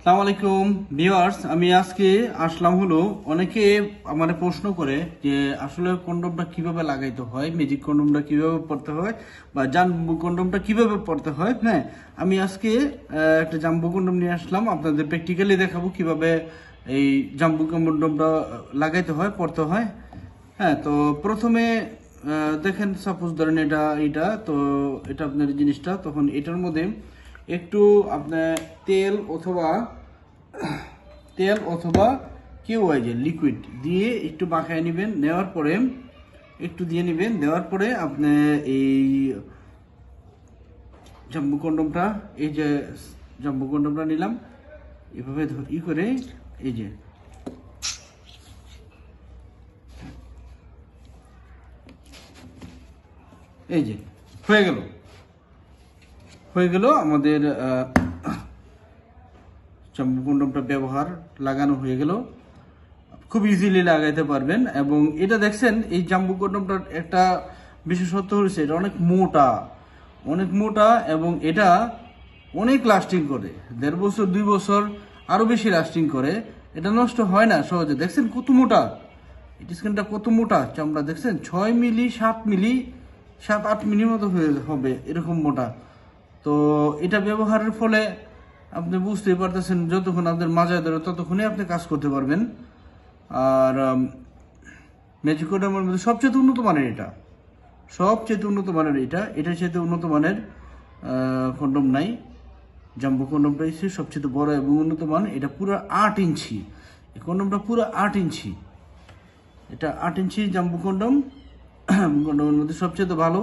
আসসালামু আলাইকুম ভিউয়ার্স, আমি আজকে আসলাম হলো অনেকে আমার প্রশ্ন করে যে আসলে কন্ডোমটা কিভাবে লাগাইতে হয়, ম্যাজিক কন্ডোমটা কিভাবে পড়তে হয় বা জাম্বু কন্ডোমটা কিভাবে পড়তে হয়। হ্যাঁ, আমি আজকে একটা জাম্বু কন্ডোম নিয়ে আসলাম, আপনাদের প্র্যাকটিক্যালি দেখাবো কিভাবে এই জাম্বু কন্ডোমটা লাগাইতে হয়, পড়তে হয়। হ্যাঁ, তো প্রথমে দেখেন, সাপোজ ধরেন এটা তো এটা আপনার জিনিসটা, তখন এটার মধ্যে একটু আপনার তেল অথবা কেউ যে লিকুইড দিয়ে একটু মাখায় নেবেন, নেওয়ার পরে একটু দিয়ে নেবেন, দেওয়ার পরে আপনি এই জাম্বু কন্ডমটা, এই যে জাম্বু কন্ডমটা নিলাম, এভাবে করে এই যে এই যে হয়ে গেল আমাদের জাম্বু কন্ডমটা লাগানো হয়ে গেল। খুব ইজিলি লাগাইতে পারবেন। এবং এটা দেখছেন, এই জাম্বু কন্ডমটার একটা বিশেষত্ব হচ্ছে এটা অনেক মোটা এবং এটা অনেক লাস্টিং করে, 1.5 বছর 2 বছর আরো বেশি লাস্টিং করে। এটা নষ্ট হয় না সহজে। দেখছেন কত মোটা, এটা স্ক্রিনটা কত মোটা, চামড়া দেখছেন 6 মিলি 7 মিলি 7-8 মিলির মতো হবে, এরকম মোটা। তো এটা ব্যবহারের ফলে আপনি বুঝতেই পারতেছেন, যতক্ষণ আপনার মাজায় ধরে ততক্ষণই আপনি কাজ করতে পারবেন। আর ম্যাজিক কন্ডোমের মধ্যে সবচেয়ে উন্নত মানের এটার সাথে উন্নত মানের কন্ডোম নাই। জাম্বু কন্ডোমটা হচ্ছে সবচেয়ে বড় এবং উন্নত মান। এটা পুরো 8 ইঞ্চি, এই কন্ডোমটা পুরো 8 ইঞ্চি। এটা 8 ইঞ্চি জাম্বু কন্ডোম, কন্ডোমের মধ্যে সবচেয়ে ভালো।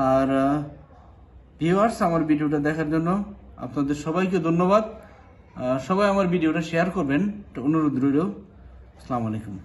আর ভিউয়ার্স, আমার ভিডিওটা দেখার জন্য আপনাদের সবাইকে ধন্যবাদ। সবাই আমার ভিডিওটা শেয়ার করবেন, এটা অনুরোধ রইল। আসসালামু আলাইকুম।